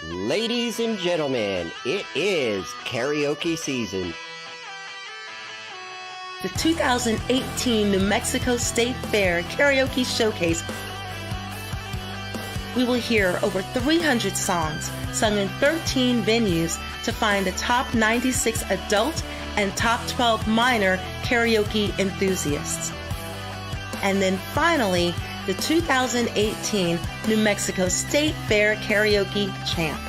Ladies and gentlemen, it is karaoke season. The 2018 New Mexico State Fair Karaoke Showcase. We will hear over 300 songs sung in 13 venues to find the top 96 adult and top 12 minor karaoke enthusiasts. And then finally, the 2018 New Mexico State Fair Karaoke Champ.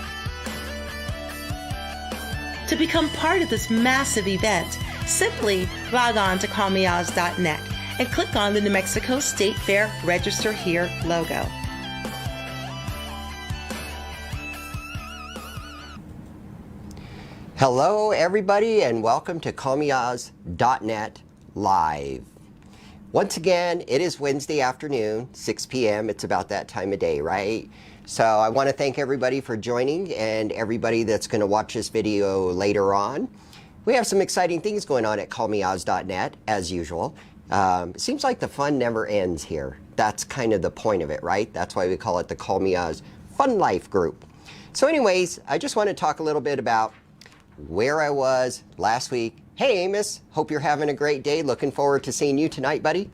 To become part of this massive event, simply log on to callmeozz.net and click on the New Mexico State Fair Register Here logo. Hello everybody and welcome to callmeozz.net live. Once again, it is Wednesday afternoon, 6 p.m. It's about that time of day, right? So I want to thank everybody for joining and everybody that's going to watch this video later on. We have some exciting things going on at callmeozz.net as usual. It seems like the fun never ends here. That's kind of the point of it, right? That's why we call it the Call Me Ozz Fun Life Group. So anyways, I just want to talk a little bit about where I was last week. Hey Amos, hope you're having a great day. Looking forward to seeing you tonight, buddy.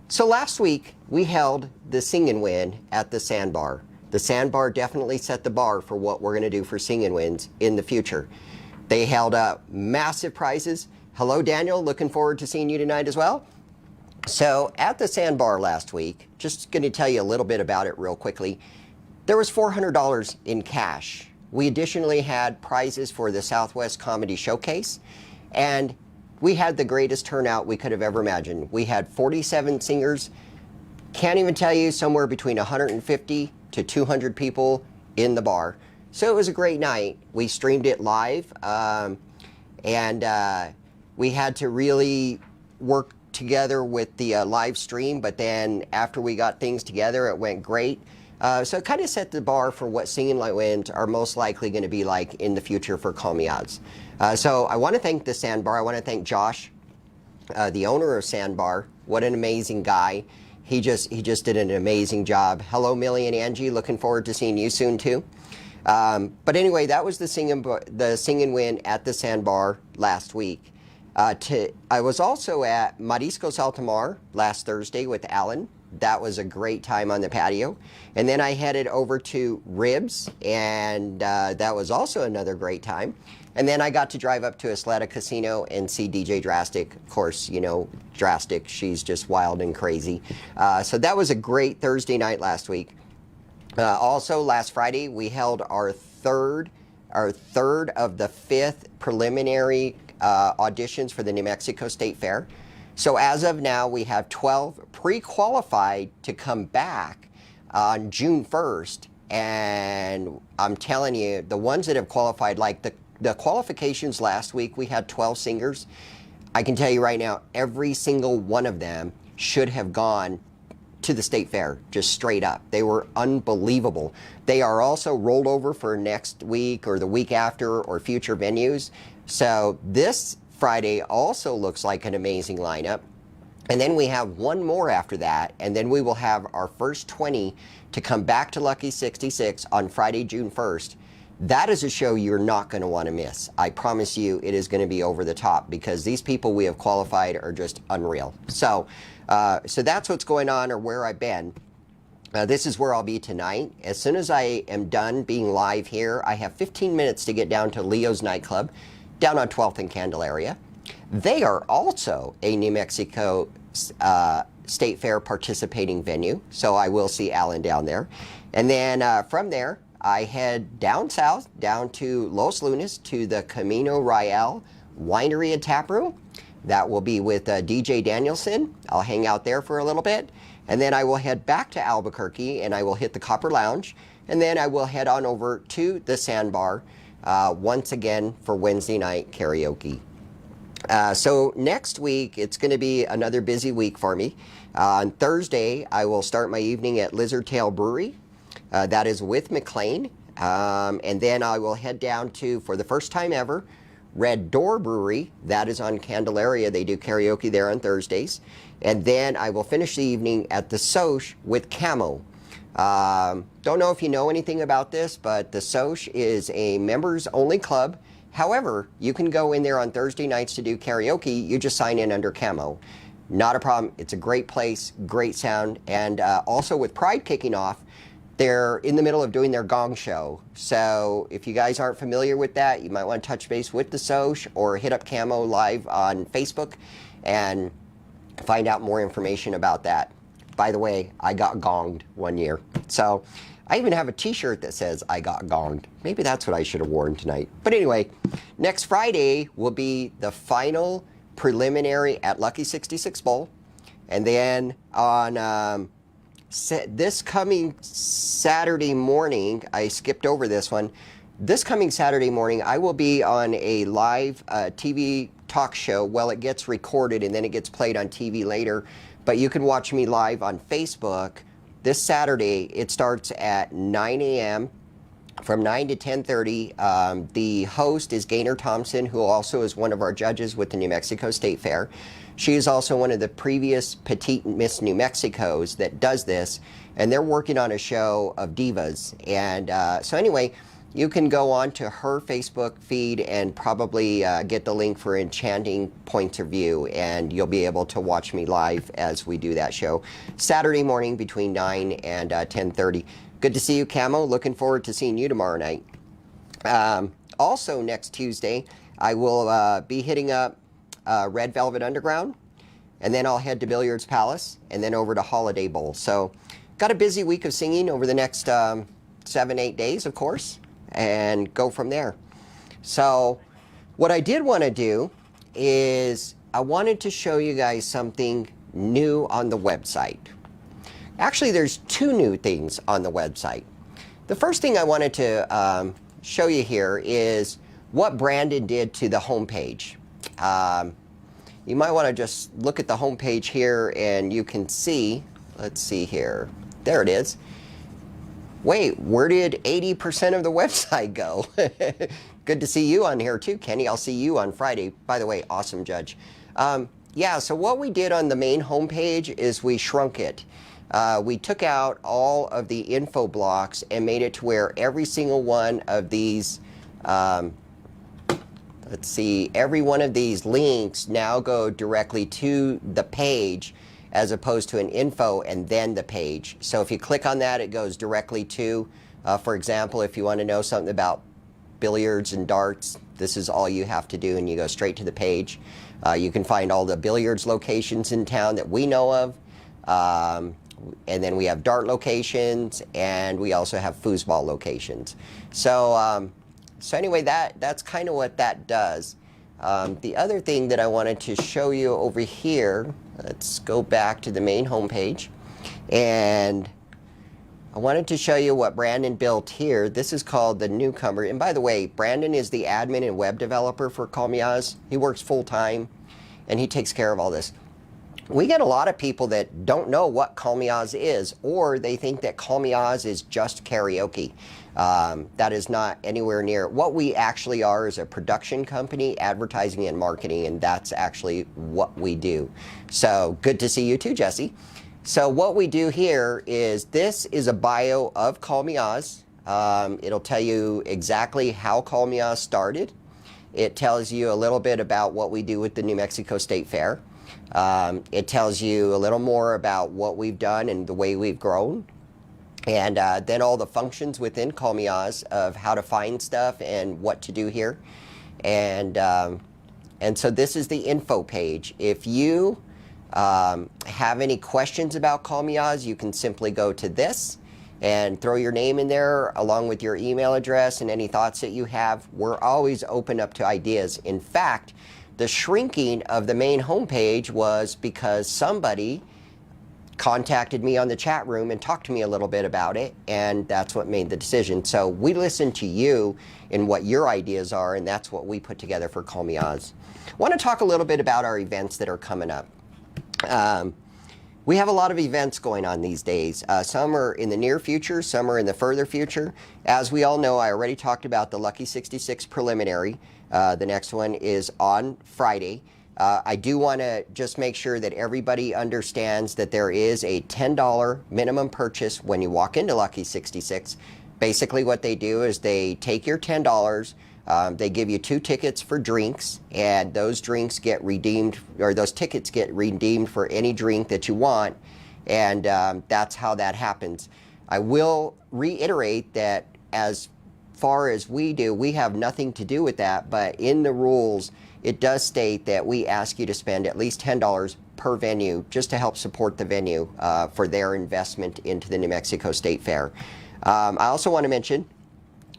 So last week we held the Sing and Win at the Sandbar. The Sandbar definitely set the bar for what we're going to do for Sing and Wins in the future. They held up massive prizes. Hello Daniel, looking forward to seeing you tonight as well. So at the Sandbar last week, just going to tell you a little bit about it real quickly. There was $400 in cash. We additionally had prizes for the Southwest Comedy Showcase, and we had the greatest turnout we could have ever imagined. We had 47 singers. Can't even tell you, somewhere between 150 to 200 people in the bar. So it was a great night. We streamed it live, and we had to really work together with the live stream, but then after we got things together, it went great. So it kind of set the bar for what Singing Like Wins are most likely going to be like in the future for Call Me Ozz. So I want to thank the Sandbar. I want to thank Josh, the owner of Sandbar. What an amazing guy. He just did an amazing job. Hello, Millie and Angie. Looking forward to seeing you soon too. But anyway, that was the Sing and Win at the Sandbar last week. I was also at Mariscos Altamar last Thursday with Alan. That was a great time on the patio. And then I headed over to Ribs, and that was also another great time. And then I got to drive up to Isleta Casino and see DJ Drastic. Of course, you know, Drastic, she's just wild and crazy. So that was a great Thursday night last week. Also, last Friday, we held our third of the 5th preliminary auditions for the New Mexico State Fair. So as of now, we have 12 pre-qualified to come back on June 1st. And I'm telling you, the ones that have qualified, like the qualifications last week, we had 12 singers. I can tell you right now, every single one of them should have gone to the state fair, just straight up. They were unbelievable. They are also rolled over for next week or the week after or future venues. So this Friday also looks like an amazing lineup. And then we have one more after that, and then we will have our first 20 to come back to Lucky 66 on Friday, June 1st. That is a show you're not going to want to miss. I promise you it is going to be over the top because these people we have qualified are just unreal. So that's what's going on or where I've been. This is where I'll be tonight. As soon as I am done being live here, I have 15 minutes to get down to Leo's nightclub down on 12th and Candelaria. They are also a New Mexico State Fair participating venue, so I will see Alan down there. And then from there, I head down south, down to Los Lunas, to the Camino Real Winery and Tap Room. That will be with DJ Danielson. I'll hang out there for a little bit. And then I will head back to Albuquerque, and I will hit the Copper Lounge. And then I will head on over to the Sandbar once again for Wednesday night karaoke. So next week, it's going to be another busy week for me. On Thursday, I will start my evening at Lizard Tail Brewery. That is with McLean. And then I will head down to, for the first time ever, Red Door Brewery. That is on Candelaria. They do karaoke there on Thursdays. And then I will finish the evening at the Soch with Camo. Don't know if you know anything about this, but the Soch is a members-only club. However, you can go in there on Thursday nights to do karaoke. You just sign in under Camo. Not a problem. It's a great place, great sound, and also with Pride kicking off, they're in the middle of doing their gong show. So if you guys aren't familiar with that, you might want to touch base with the Soch or hit up Camo Live on Facebook and find out more information about that. By the way, I got gonged one year. So I even have a t-shirt that says I got gonged. Maybe that's what I should have worn tonight. But anyway, next Friday will be the final preliminary at Lucky 66 Bowl. And then on this coming Saturday morning, I skipped over this one. This coming Saturday morning, I will be on a live TV talk show. Well, it gets recorded and then it gets played on TV later. But you can watch me live on Facebook this Saturday. It starts at 9 a.m. from 9 to 10:30. The host is Gaynor Thompson, who also is one of our judges with the New Mexico State Fair. She is also one of the previous Petite Miss New Mexicos that does this, and they're working on a show of divas. And so anyway, you can go on to her Facebook feed and probably get the link for Enchanting Points of View, and you'll be able to watch me live as we do that show Saturday morning between 9 and 10:30. Good to see you, Camo. Looking forward to seeing you tomorrow night. Also, next Tuesday, I will be hitting up Red Velvet Underground, and then I'll head to Billiards Palace, and then over to Holiday Bowl. So, got a busy week of singing over the next 7-8 days, of course, and go from there. So, what I did want to do is I wanted to show you guys something new on the website. Actually, there's two new things on the website. The first thing I wanted to show you here is what Brandon did to the homepage. You might want to just look at the homepage here and you can see, let's see here, there it is. Wait, where did 80% of the website go? Good to see you on here too, Kenny. I'll see you on Friday. By the way, awesome judge. Yeah, so what we did on the main homepage is we shrunk it. We took out all of the info blocks and made it to where every single one of these, let's see, every one of these links now go directly to the page as opposed to an info and then the page. So if you click on that, it goes directly to, for example, if you want to know something about billiards and darts, this is all you have to do and you go straight to the page. You can find all the billiards locations in town that we know of. And then we have dart locations, and we also have foosball locations. So, so anyway, that's kind of what that does. The other thing that I wanted to show you over here, let's go back to the main homepage, and I wanted to show you what Brandon built here. This is called the Newcomer. And by the way, Brandon is the admin and web developer for Call Me Ozz. He works full-time, and he takes care of all this. We get a lot of people that don't know what Call Me Ozz is, or they think that Call Me Ozz is just karaoke. That is not anywhere near. What we actually are is a production company, advertising and marketing, and that's actually what we do. So good to see you too, Jesse. So what we do here is, this is a bio of Call Me Ozz. It'll tell you exactly how Call Me Ozz started. It tells you a little bit about what we do with the New Mexico State Fair. It tells you a little more about what we've done and the way we've grown. And then all the functions within Call Me Ozz of how to find stuff and what to do here. And so this is the info page. If you have any questions about Call Me Ozz, you can simply go to this and throw your name in there along with your email address and any thoughts that you have. We're always open up to ideas. In fact, the shrinking of the main homepage was because somebody contacted me on the chat room and talked to me a little bit about it, and that's what made the decision. So we listen to you and what your ideas are, and that's what we put together for Call Me Ozz. I want to talk a little bit about our events that are coming up. We have a lot of events going on these days. Some are in the near future, some are in the further future. As we all know, I already talked about the Lucky 66 preliminary. The next one is on Friday. I do want to just make sure that everybody understands that there is a $10 minimum purchase when you walk into Lucky 66. Basically what they do is they take your $10, they give you 2 tickets for drinks, and those drinks get redeemed, or those tickets get redeemed for any drink that you want, and that's how that happens. I will reiterate that as far as we do, we have nothing to do with that, but in the rules, it does state that we ask you to spend at least $10 per venue just to help support the venue for their investment into the New Mexico State Fair. I also want to mention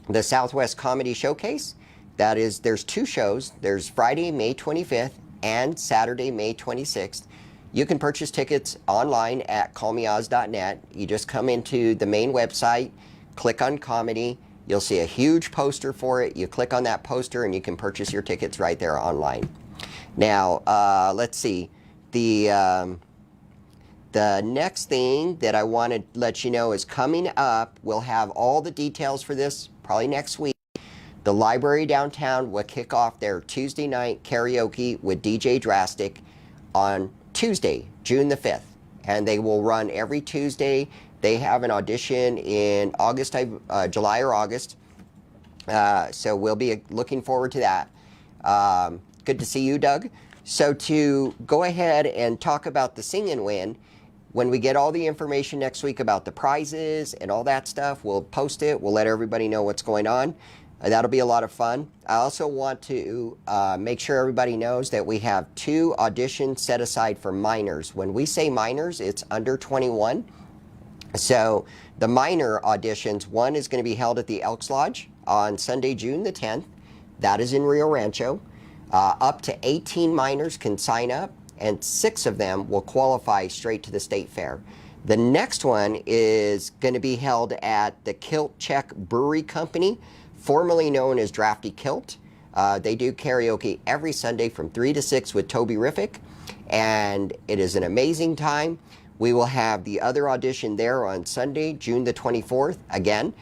the Southwest Comedy Showcase. That is, there's 2 shows. There's Friday, May 25th and Saturday, May 26th. You can purchase tickets online at callmeozz.net. You just come into the main website, click on comedy. You'll see a huge poster for it. You click on that poster and you can purchase your tickets right there online. Now, let's see. The next thing that I want to let you know is coming up. We'll have all the details for this probably next week. The library downtown will kick off their Tuesday night karaoke with DJ Drastic on Tuesday, June the 5th. And they will run every Tuesday. They have an audition in August, July or August. So we'll be looking forward to that. Good to see you, Doug. So to go ahead and talk about the Sing and Win, when we get all the information next week about the prizes and all that stuff, we'll post it. We'll let everybody know what's going on. That'll be a lot of fun. I also want to make sure everybody knows that we have 2 auditions set aside for minors. When we say minors, it's under 21. So the minor auditions, one is going to be held at the Elks Lodge on Sunday, June the 10th. That is in Rio Rancho. Up to 18 minors can sign up, and 6 of them will qualify straight to the state fair. The next one is going to be held at the Kilt Check Brewery Company, formerly known as Drafty Kilt. They do karaoke every Sunday from 3 to 6 with Toby Riffick, and it is an amazing time. We will have the other audition there on Sunday, June the 24th. Again,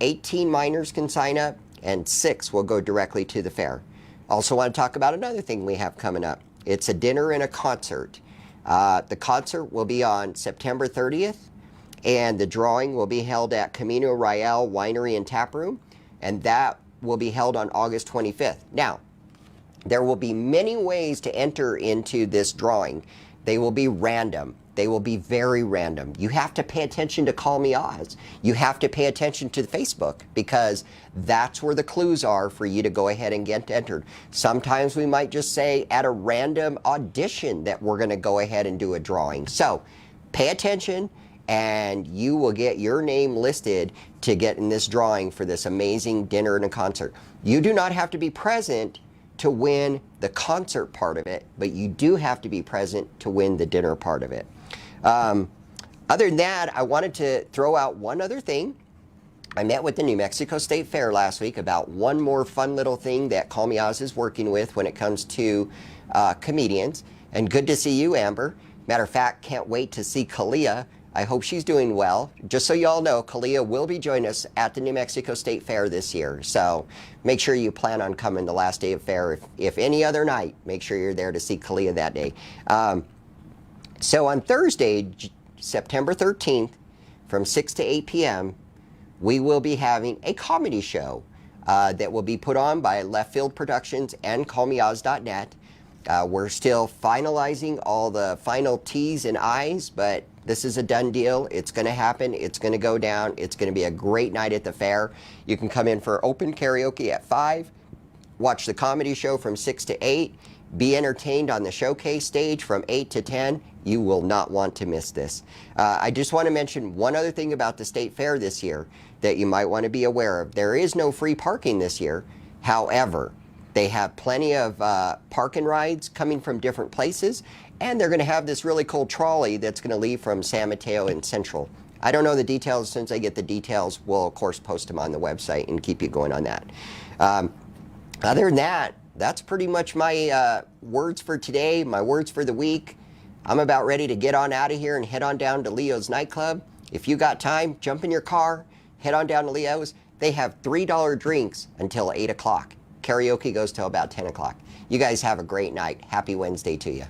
18 minors can sign up, and 6 will go directly to the fair. Also want to talk about another thing we have coming up. It's a dinner and a concert. The concert will be on September 30th, and the drawing will be held at Camino Real Winery and Tap Room, and that will be held on August 25th. Now, there will be many ways to enter into this drawing. They will be random. They will be very random. You have to pay attention to Call Me Ozz. You have to pay attention to Facebook, because that's where the clues are for you to go ahead and get entered. Sometimes we might just say at a random audition that we're going to go ahead and do a drawing. So pay attention, and you will get your name listed to get in this drawing for this amazing dinner and a concert. You do not have to be present to win the concert part of it, but you do have to be present to win the dinner part of it. Other than that, I wanted to throw out one other thing. I met with the New Mexico State Fair last week about one more fun little thing that Call Me Ozz is working with when it comes to comedians. And good to see you, Amber. Matter of fact, can't wait to see Kalia. I hope she's doing well. Just so you all know, Kalia will be joining us at the New Mexico State Fair this year. So make sure you plan on coming the last day of fair. If any other night, make sure you're there to see Kalia that day. So on Thursday, September 13th, from 6 to 8 p.m., we will be having a comedy show that will be put on by Left Field Productions and callmeozz.net. We're still finalizing all the final T's and I's, but this is a done deal. It's going to happen. It's going to go down. It's going to be a great night at the fair. You can come in for open karaoke at 5, watch the comedy show from 6 to 8, be entertained on the showcase stage from 8 to 10. You will not want to miss this. I just want to mention one other thing about the State Fair this year that you might want to be aware of. There is no free parking this year. However, they have plenty of park and rides coming from different places, and they're going to have this really cool trolley that's going to leave from San Mateo and Central. I don't know the details. As soon as I get the details, we'll of course post them on the website and keep you going on that. Other than that, that's pretty much my words for today, my words for the week. I'm about ready to get on out of here and head on down to Leo's nightclub. If you got time, jump in your car, head on down to Leo's. They have $3 drinks until 8 o'clock. Karaoke goes till about 10 o'clock. You guys have a great night. Happy Wednesday to you.